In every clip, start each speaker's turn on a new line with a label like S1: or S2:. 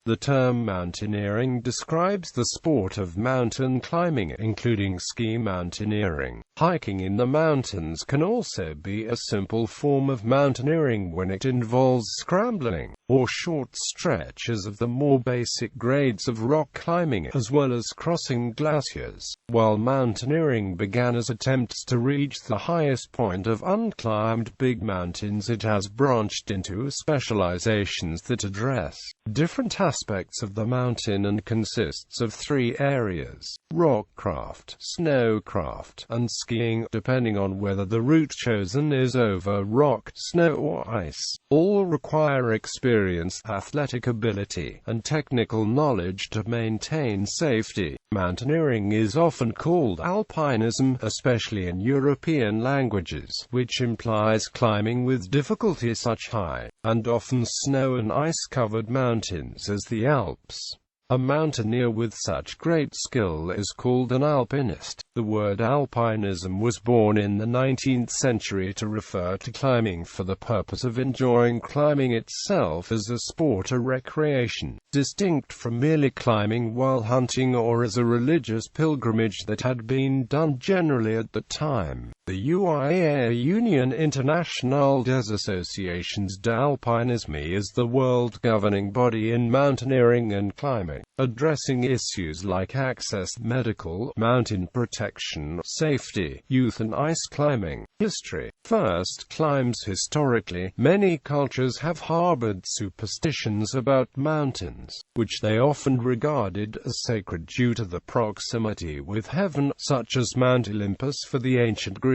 S1: The term mountaineering describes the sport of mountain climbing, including ski mountaineering. Hiking in the mountains can also be a simple form of mountaineering when it involves scrambling, or short stretches of the more basic grades of rock climbing, as well as crossing glaciers. While mountaineering began as attempts to reach the highest point of unclimbed big mountains, it has branched into specializations that address different aspects of the mountain and consists of three areas: rockcraft, snowcraft, and skiing, depending on whether the route chosen is over rock, snow or ice. All require experience, athletic ability, and technical knowledge to maintain safety. Mountaineering is often called alpinism, especially in European languages, which implies climbing with difficulty such high, and often snow and ice-covered mountains as the Alps. A mountaineer with such great skill is called an alpinist. The word alpinism was born in the 19th century to refer to climbing for the purpose of enjoying climbing itself as a sport or recreation, distinct from merely climbing while hunting or as a religious pilgrimage that had been done generally at the time. The UIA, Union Internationale des Associations d'Alpinisme, is the world governing body in mountaineering and climbing, addressing issues like access, medical, mountain protection, safety, youth and ice climbing. History. First, climbs. Historically, many cultures have harbored superstitions about mountains, which they often regarded as sacred due to the proximity with heaven, such as Mount Olympus for the ancient Greeks.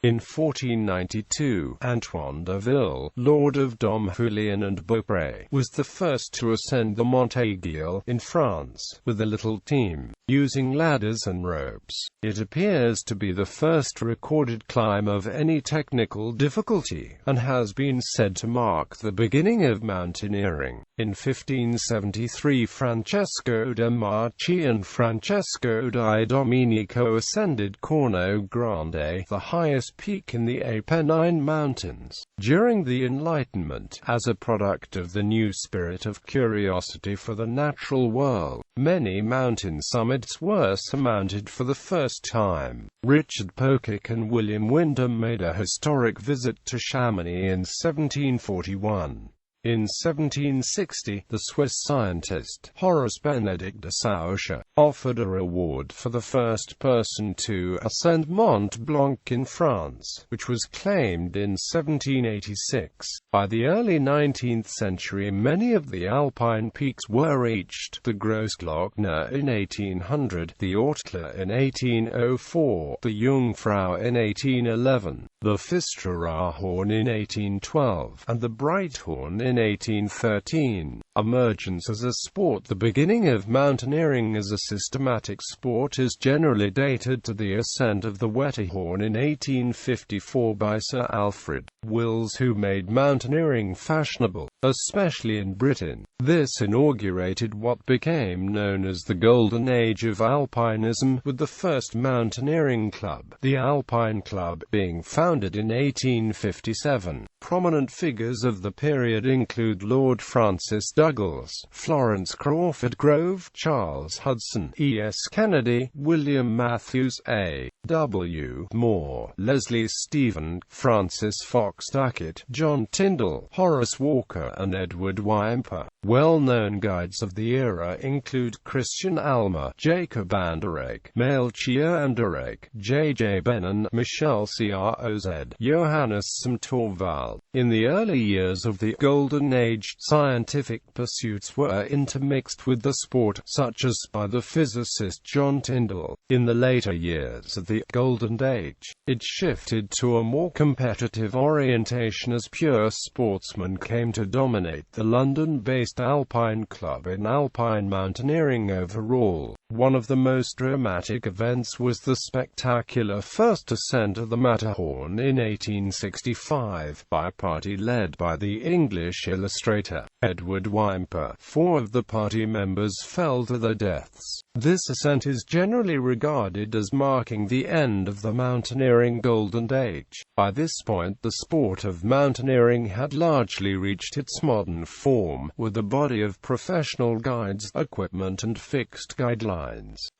S1: In 1492, Antoine de Ville, Lord of Domfulien and Beaupré, was the first to ascend the Mont Aiguille in France, with a little team, using ladders and ropes. It appears to be the first recorded climb of any technical difficulty, and has been said to mark the beginning of mountaineering. In 1573, Francesco de' Marchi and Francesco di Domenico ascended Corno Grande, the highest peak in the Apennine Mountains, during the Enlightenment, as a product of the new spirit of curiosity for the natural world. Many mountain summits were surmounted for the first time. Richard Pocock and William Wyndham made a historic visit to Chamonix in 1741. In 1760, the Swiss scientist, Horace Benedict de Saussure, offered a reward for the first person to ascend Mont Blanc in France, which was claimed in 1786. By the early 19th century, many of the alpine peaks were reached: the Grossglockner in 1800, the Ortler in 1804, the Jungfrau in 1811, the Fichtelrauhorn in 1812, and the Breithorn in 1813. Emergence as a sport. The beginning of mountaineering as a systematic sport is generally dated to the ascent of the Wetterhorn in 1854 by Sir Alfred Wills, who made mountaineering fashionable, especially in Britain. This inaugurated what became known as the Golden Age of Alpinism, with the first mountaineering club, the Alpine Club, being founded in 1857. Prominent figures of the period include Lord Francis Douglas, Florence Crawford Grove, Charles Hudson, E.S. Kennedy, William Matthews, A. W. Moore, Leslie Stephen, Francis Fox Duckett, John Tyndall, Horace Walker, and Edward Whymper. Well-known guides of the era include Christian Almer, Jacob Anderegg, Melchior Anderegg, J.J. Benon, Michel Croz, Johannes Tomtorvald. In the early years of the Golden Age, scientific pursuits were intermixed with the sport, such as by the physicist John Tyndall. In the later years of the Golden Age, it shifted to a more competitive orientation as pure sportsmen came to dominate the London-based Alpine Club in alpine mountaineering overall. One of the most dramatic events was the spectacular first ascent of the Matterhorn in 1865, by a party led by the English illustrator, Edward Whymper. 4 of the party members fell to their deaths. This ascent is generally regarded as marking the end of the mountaineering golden age. By this point the sport of mountaineering had largely reached its modern form, with a body of professional guides, equipment and fixed guidelines.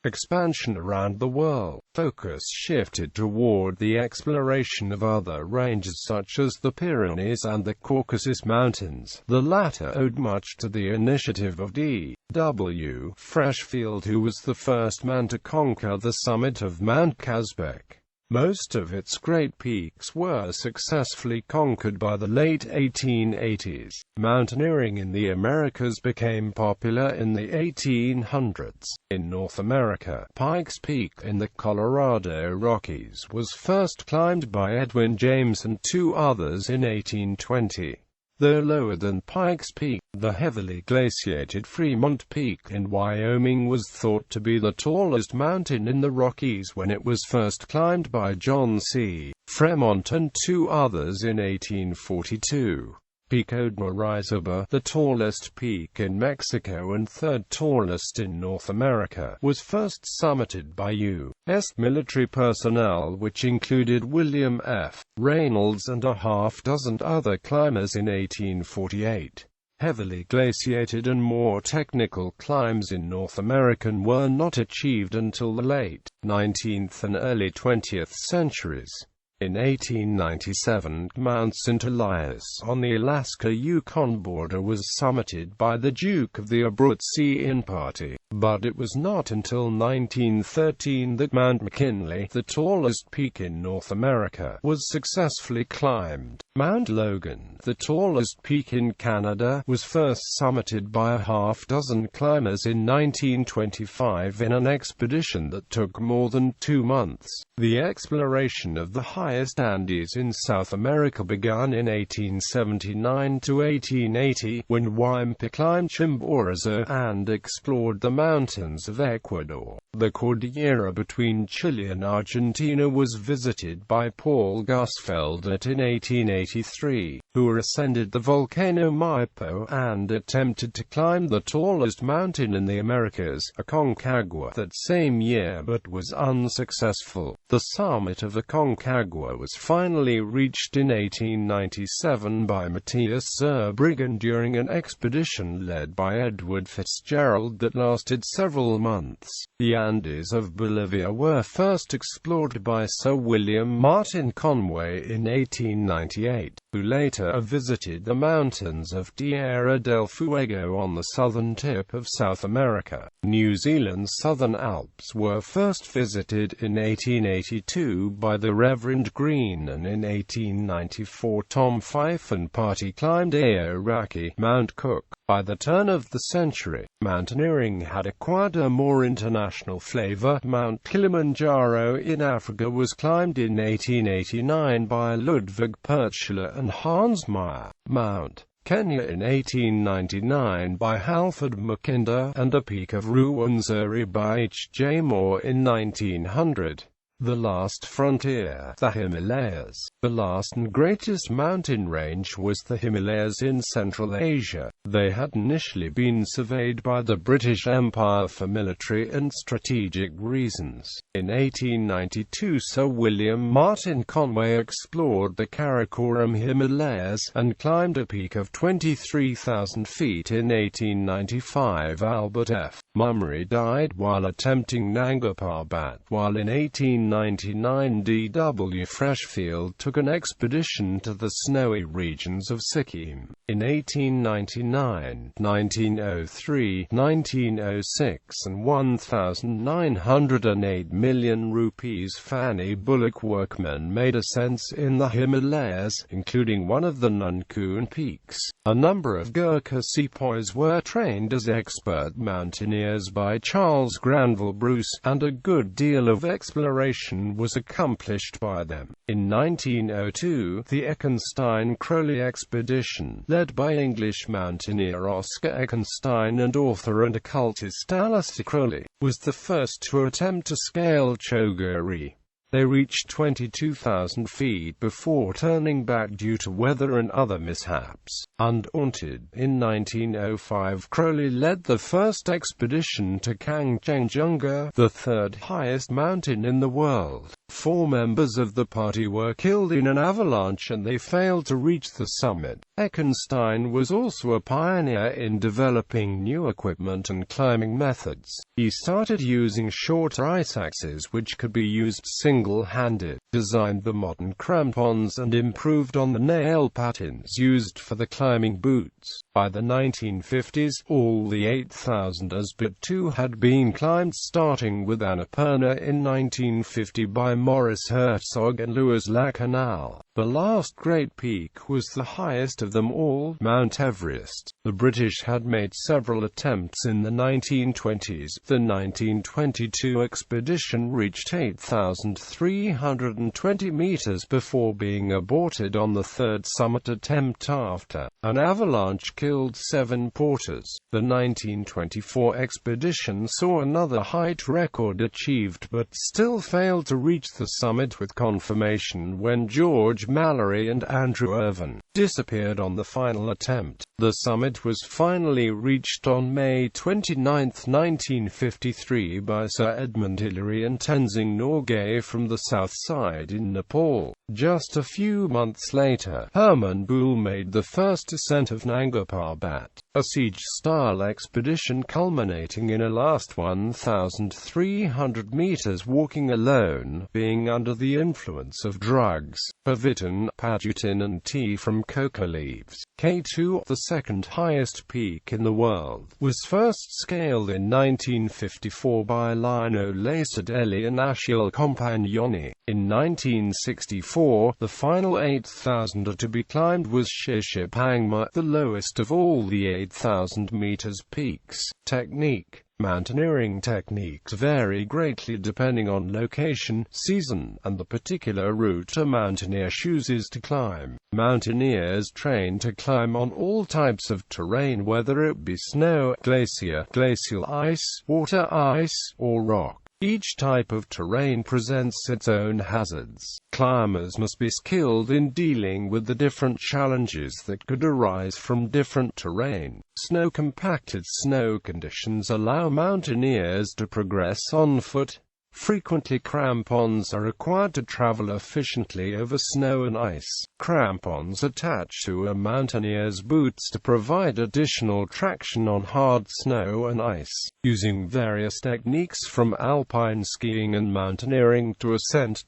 S1: Expansion around the world. Focus shifted toward the exploration of other ranges such as the Pyrenees and the Caucasus Mountains. The latter owed much to the initiative of D.W. Freshfield, who was the first man to conquer the summit of Mount Kazbek. Most of its great peaks were successfully conquered by the late 1880s. Mountaineering in the Americas became popular in the 1800s. In North America, Pikes Peak in the Colorado Rockies was first climbed by Edwin James and 2 others in 1820. Though lower than Pikes Peak, the heavily glaciated Fremont Peak in Wyoming was thought to be the tallest mountain in the Rockies when it was first climbed by John C. Fremont and 2 others in 1842. Pico de Orizaba, the tallest peak in Mexico and 3rd tallest in North America, was first summited by U.S. military personnel, which included William F. Reynolds and a half-dozen other climbers in 1848. Heavily glaciated and more technical climbs in North America were not achieved until the late 19th and early 20th centuries. In 1897, Mount St. Elias on the Alaska-Yukon border was summited by the Duke of the Abruzzi party, but it was not until 1913 that Mount McKinley, the tallest peak in North America, was successfully climbed. Mount Logan, the tallest peak in Canada, was first summited by a half-dozen climbers in 1925 in an expedition that took more than 2 months. The exploration of the highest Andes in South America began in 1879 to 1880, when Whymper climbed Chimborazo and explored the mountains of Ecuador. The Cordillera between Chile and Argentina was visited by Paul Gusfeldt in 1883, who ascended the volcano Maipo and attempted to climb the tallest mountain in the Americas, Aconcagua, that same year but was unsuccessful. The summit of Aconcagua was finally reached in 1897 by Matthias Zurbriggen during an expedition led by Edward Fitzgerald that lasted several months. The Andes of Bolivia were first explored by Sir William Martin Conway in 1898, who later visited the mountains of Tierra del Fuego on the southern tip of South America. New Zealand's Southern Alps were first visited in 1882 by the Reverend Green, and in 1894 Tom Fife and party climbed Aoraki, Mount Cook. By the turn of the century, mountaineering had acquired a more international flavor. Mount Kilimanjaro in Africa was climbed in 1889 by Ludwig Pertschler and Hans Meyer. Mount Kenya in 1899 by Halford Mackinder, and a peak of Ruwenzori by H. J. Moore in 1900. The last frontier, the Himalayas. The last and greatest mountain range was the Himalayas in Central Asia. They had initially been surveyed by the British Empire for military and strategic reasons. In 1892 Sir William Martin Conway explored the Karakoram Himalayas, and climbed a peak of 23,000 feet in 1895. Albert F. Mummery died while attempting Nanga Parbat, while in 1899 D.W. Freshfield took an expedition to the snowy regions of Sikkim. In 1899, 1903, 1906 and 1,908 million rupees Fanny Bullock workmen made ascents in the Himalayas, including one of the Nunkun peaks. A number of Gurkha sepoys were trained as expert mountaineers by Charles Granville Bruce, and a good deal of exploration exploration was accomplished by them. In 1902, the Eckenstein-Crowley expedition, led by English mountaineer Oscar Eckenstein and author and occultist Aleister Crowley, was the first to attempt to scale Chogiri. They reached 22,000 feet before turning back due to weather and other mishaps. Undaunted, in 1905 Crowley led the first expedition to Kangchenjunga, the third highest mountain in the world. 4 members of the party were killed in an avalanche and they failed to reach the summit. Eckenstein was also a pioneer in developing new equipment and climbing methods. He started using shorter ice axes which could be used single-handed, designed the modern crampons and improved on the nail patterns used for the climbing boots. By the 1950s, all the 8,000ers but 2 had been climbed, starting with Annapurna in 1950 by Maurice Herzog and Louis Lacanal. The last great peak was the highest of them all, Mount Everest. The British had made several attempts in the 1920s. The 1922 expedition reached 8,320 meters before being aborted on the third summit attempt after an avalanche killed 7 porters. The 1924 expedition saw another height record achieved but still failed to reach the summit with confirmation when George Mallory and Andrew Irvine disappeared on the final attempt. The summit was finally reached on May 29, 1953 by Sir Edmund Hillary and Tenzing Norgay from the south side in Nepal. Just a few months later, Hermann Buhl made the first ascent of Nanga Parbat, a siege-style expedition culminating in a last 1,300 meters walking alone, being under the influence of drugs, pervitin, padutin and tea from coca leaves. K2, the second highest peak in the world, was first scaled in 1954 by Lino Lacerdelli and Achille Compagnoni. In 1964, the final 8,000er to be climbed was Shishapangma, the lowest of all the 8,000 meters peaks. Technique. Mountaineering techniques vary greatly depending on location, season, and the particular route a mountaineer chooses to climb. Mountaineers train to climb on all types of terrain, whether it be snow, glacier, glacial ice, water ice, or rock. Each type of terrain presents its own hazards. Climbers must be skilled in dealing with the different challenges that could arise from different terrain. Snow-compacted snow conditions allow mountaineers to progress on foot. Frequently crampons are required to travel efficiently over snow and ice. Crampons attach to a mountaineer's boots to provide additional traction on hard snow and ice. Using various techniques from alpine skiing and mountaineering to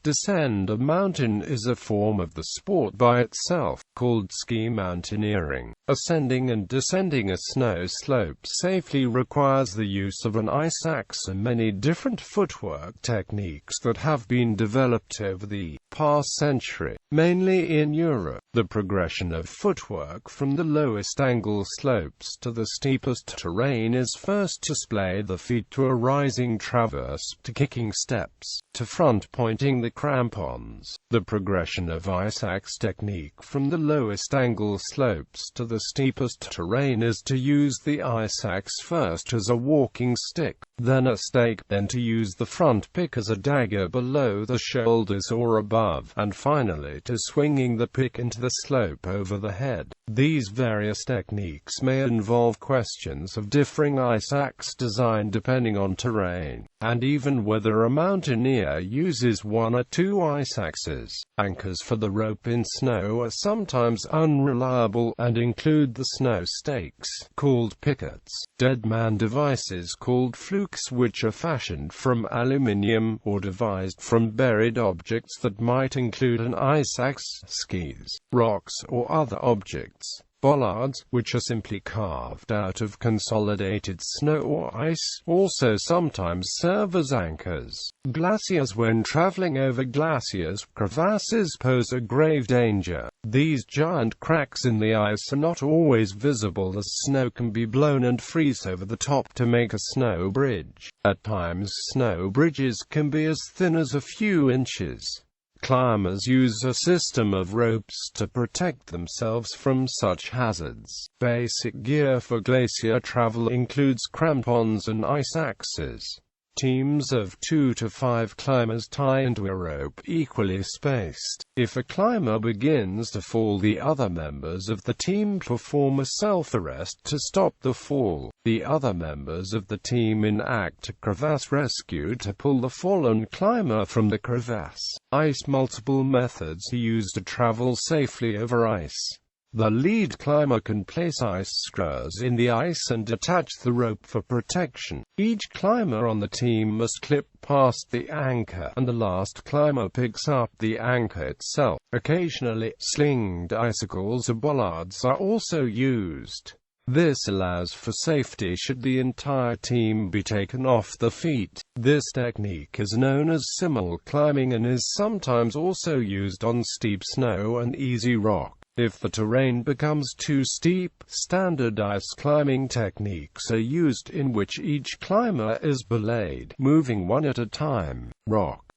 S1: descend a mountain is a form of the sport by itself, called ski mountaineering. Ascending and descending a snow slope safely requires the use of an ice axe and many different footwork techniques that have been developed over the past century, mainly in Europe. The progression of footwork from the lowest angle slopes to the steepest terrain is first to splay the feet to a rising traverse, to kicking steps, to front-pointing the crampons. The progression of ice axe technique from the lowest angle slopes to the steepest terrain is to use the ice axe first as a walking stick, then a stake, then to use the front pick as a dagger below the shoulders or above, and finally to swinging the pick into the slope over the head. These various techniques may involve questions of differing ice axe design depending on terrain, and even whether a mountaineer uses 1 or 2 ice axes. Anchors for the rope in snow are sometimes unreliable, and include the snow stakes, called pickets, deadman devices called flukes which are fashioned from aluminium, or devised from buried objects that might include an ice axe, skis, rocks or other objects. Bollards, which are simply carved out of consolidated snow or ice, also sometimes serve as anchors. Glaciers. When traveling over glaciers, crevasses pose a grave danger. These giant cracks in the ice are not always visible, as snow can be blown and freeze over the top to make a snow bridge. At times, snow bridges can be as thin as a few inches. Climbers use a system of ropes to protect themselves from such hazards. Basic gear for glacier travel includes crampons and ice axes. Teams of 2 to 5 climbers tie into a rope equally spaced. If a climber begins to fall, the other members of the team perform a self-arrest to stop the fall. The other members of the team enact a crevasse rescue to pull the fallen climber from the crevasse. Ice. Multiple methods are used to travel safely over ice. The lead climber can place ice screws in the ice and attach the rope for protection. Each climber on the team must clip past the anchor, and the last climber picks up the anchor itself. Occasionally, slinged icicles or bollards are also used. This allows for safety should the entire team be taken off the feet. This technique is known as simul climbing and is sometimes also used on steep snow and easy rock. If the terrain becomes too steep, standard ice climbing techniques are used in which each climber is belayed, moving one at a time.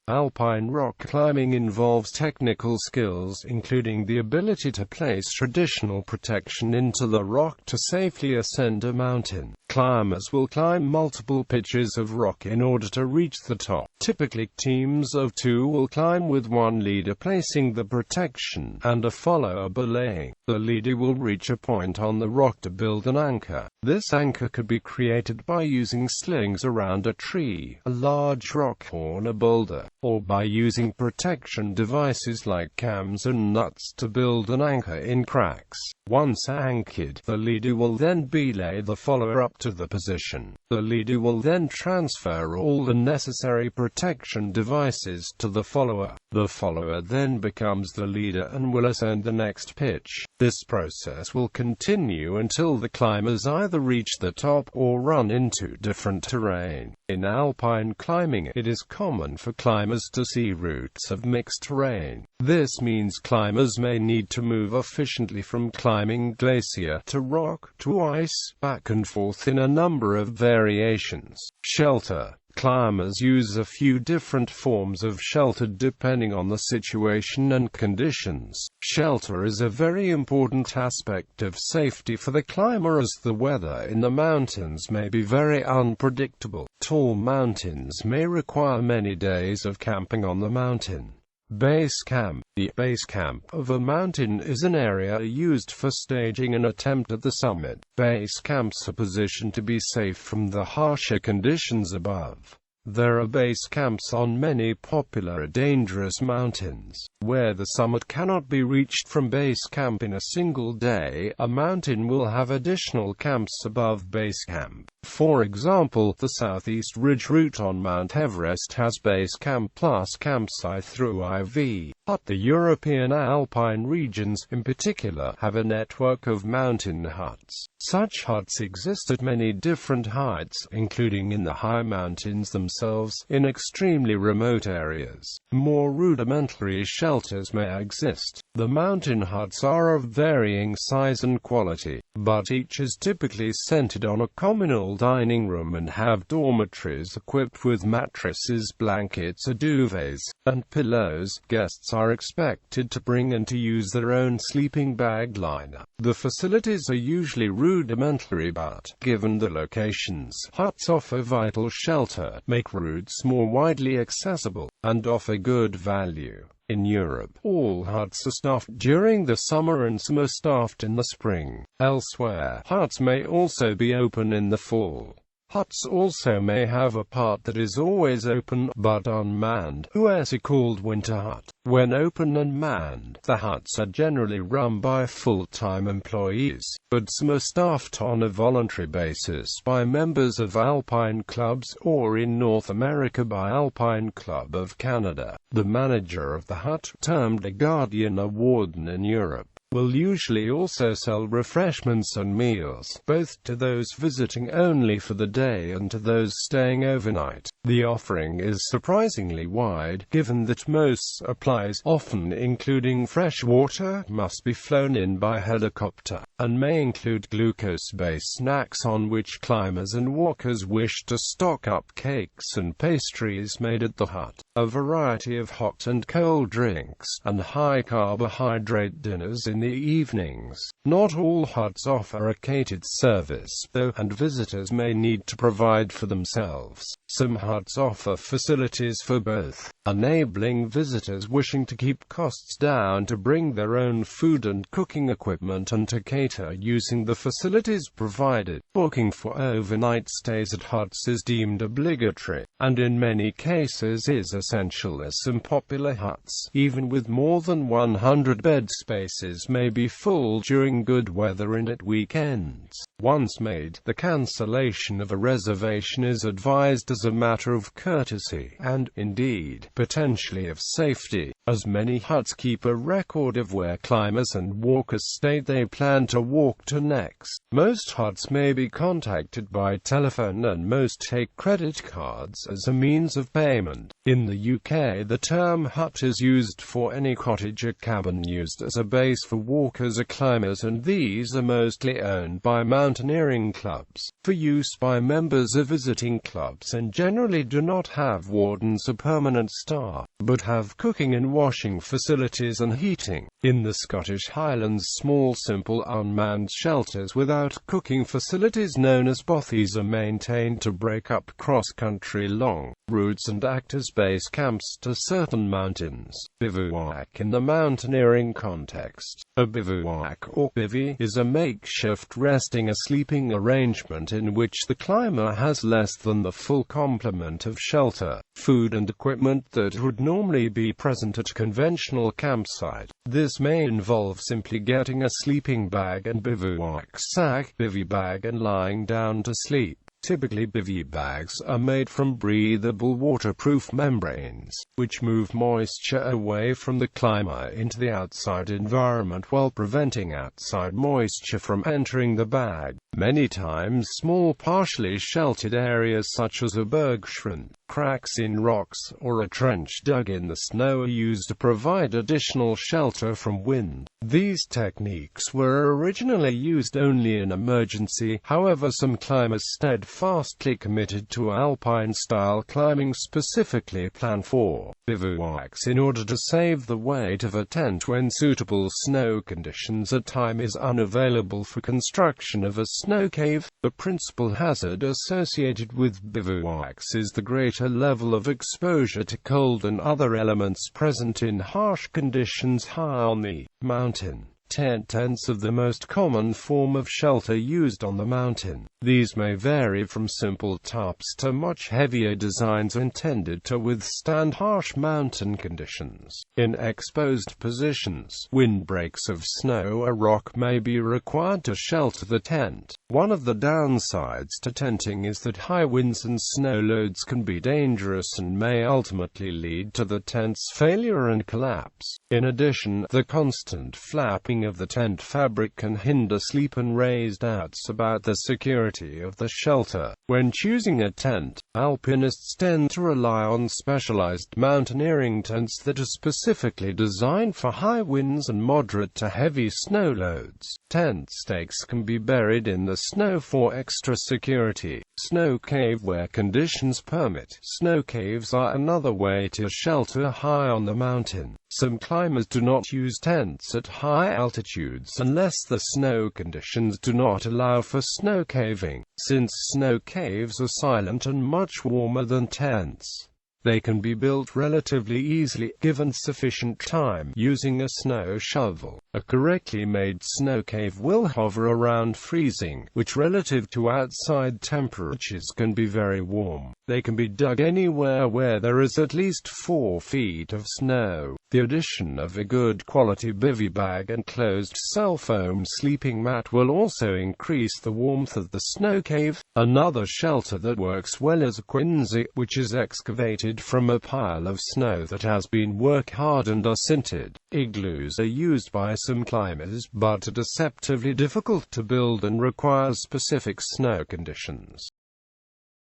S1: Alpine rock climbing involves technical skills, including the ability to place traditional protection into the rock to safely ascend a mountain. Climbers will climb multiple pitches of rock in order to reach the top. Typically, teams of 2 will climb with one leader placing the protection, and a follower belaying. The leader will reach a point on the rock to build an anchor. This anchor could be created by using slings around a tree, a large rock, or a boulder, or by using protection devices like cams and nuts to build an anchor in cracks. Once anchored, the leader will then belay the follower up to the position. The leader will then transfer all the necessary protection devices to the follower. The follower then becomes the leader and will ascend the next pitch. This process will continue until the climbers either reach the top or run into different terrain. In alpine climbing, it is common for climbers to see routes of mixed terrain. This means climbers may need to move efficiently from climbing glacier to rock to ice, back and forth in a number of variations. Shelter. Climbers use a few different forms of shelter depending on the situation and conditions. Shelter is a very important aspect of safety for the climber, as the weather in the mountains may be very unpredictable. Tall mountains may require many days of camping on the mountain. Base camp. The base camp of a mountain is an area used for staging an attempt at the summit. Base camps are positioned to be safe from the harsher conditions above. There are base camps on many popular dangerous mountains. Where the summit cannot be reached from base camp in a single day, a mountain will have additional camps above base camp. For example, the Southeast Ridge route on Mount Everest has base camp plus campsite through IV. The European alpine regions, in particular, have a network of mountain huts. Such huts exist at many different heights, including in the high mountains themselves, in extremely remote areas. More rudimentary shelters may exist. The mountain huts are of varying size and quality, but each is typically centered on a communal dining room and have dormitories equipped with mattresses, blankets, duvets, and pillows. Guests are expected to bring and to use their own sleeping bag liner. The facilities are usually rudimentary, but, given the locations, huts offer vital shelter, make routes more widely accessible, and offer good value. In Europe, all huts are staffed during the summer and some are staffed in the spring. Elsewhere, huts may also be open in the fall. Huts also may have a part that is always open, but unmanned, also called winter hut. When open and manned, the huts are generally run by full-time employees, but some are staffed on a voluntary basis by members of alpine clubs, or in North America by Alpine Club of Canada. The manager of the hut, termed a guardian or warden in Europe, will usually also sell refreshments and meals, both to those visiting only for the day and to those staying overnight. The offering is surprisingly wide, given that most supplies, often including fresh water, must be flown in by helicopter, and may include glucose-based snacks on which climbers and walkers wish to stock up, cakes and pastries made at the hut, a variety of hot and cold drinks, and high-carbohydrate dinners in the evenings. Not all huts offer a catered service, though, and visitors may need to provide for themselves. Some huts offer facilities for both, enabling visitors wishing to keep costs down to bring their own food and cooking equipment and to cater using the facilities provided. Booking for overnight stays at huts is deemed obligatory, and in many cases is essential, as some popular huts, even with more than 100 bed spaces, may be full during good weather and at weekends. Once made, the cancellation of a reservation is advised as a matter of courtesy, and, indeed, potentially of safety, as many huts keep a record of where climbers and walkers stayed they plan to walk to next. Most huts may be contacted by telephone, and most take credit cards as a means of payment. In the UK, the term hut is used for any cottage or cabin used as a base for walkers or climbers, and these are mostly owned by mountaineering clubs, for use by members of visiting clubs, and generally do not have wardens or permanent staff, but have cooking and washing facilities and heating. In the Scottish Highlands, small simple unmanned shelters without cooking facilities known as bothies are maintained to break up cross-country long routes and act as base camps to certain mountains. Bivouac in the mountaineering context. A bivouac, or bivvy, is a makeshift resting or sleeping arrangement in which the climber has less than the full complement of shelter, food and equipment that would normally be present at a conventional campsite. This may involve simply getting a sleeping bag and bivouac sack, bivvy bag, and lying down to sleep. Typically, bivvy bags are made from breathable waterproof membranes, which move moisture away from the climber into the outside environment while preventing outside moisture from entering the bag. Many times, small partially sheltered areas such as a bergschrund, cracks in rocks, or a trench dug in the snow are used to provide additional shelter from wind. These techniques were originally used only in emergency, however some climbers steadfastly committed to alpine-style climbing specifically planned for bivouacs in order to save the weight of a tent when suitable snow conditions or time is unavailable for construction of a snow cave. The principal hazard associated with bivouacs is the greater level of exposure to cold and other elements present in harsh conditions high on the mountain. Tents are the most common form of shelter used on the mountain. These may vary from simple tarps to much heavier designs intended to withstand harsh mountain conditions. In exposed positions, windbreaks of snow or rock may be required to shelter the tent. One of the downsides to tenting is that high winds and snow loads can be dangerous and may ultimately lead to the tent's failure and collapse. In addition, the constant flapping of the tent fabric can hinder sleep and raise doubts about the security of the shelter. When choosing a tent, alpinists tend to rely on specialized mountaineering tents that are specifically designed for high winds and moderate to heavy snow loads. Tent stakes can be buried in the snow for extra security. Snow cave where conditions permit. Snow caves are another way to shelter high on the mountain. Some climbers do not use tents at high altitudes unless the snow conditions do not allow for snow caving, since snow caves are silent and much warmer than tents. They can be built relatively easily, given sufficient time, using a snow shovel. A correctly made snow cave will hover around freezing, which relative to outside temperatures can be very warm. They can be dug anywhere where there is at least 4 feet of snow. The addition of a good quality bivy bag and closed cell foam sleeping mat will also increase the warmth of the snow cave. Another shelter that works well is a quinsy, which is excavated from a pile of snow that has been work-hardened or sintered. Igloos are used by some climbers, but are deceptively difficult to build and require specific snow conditions.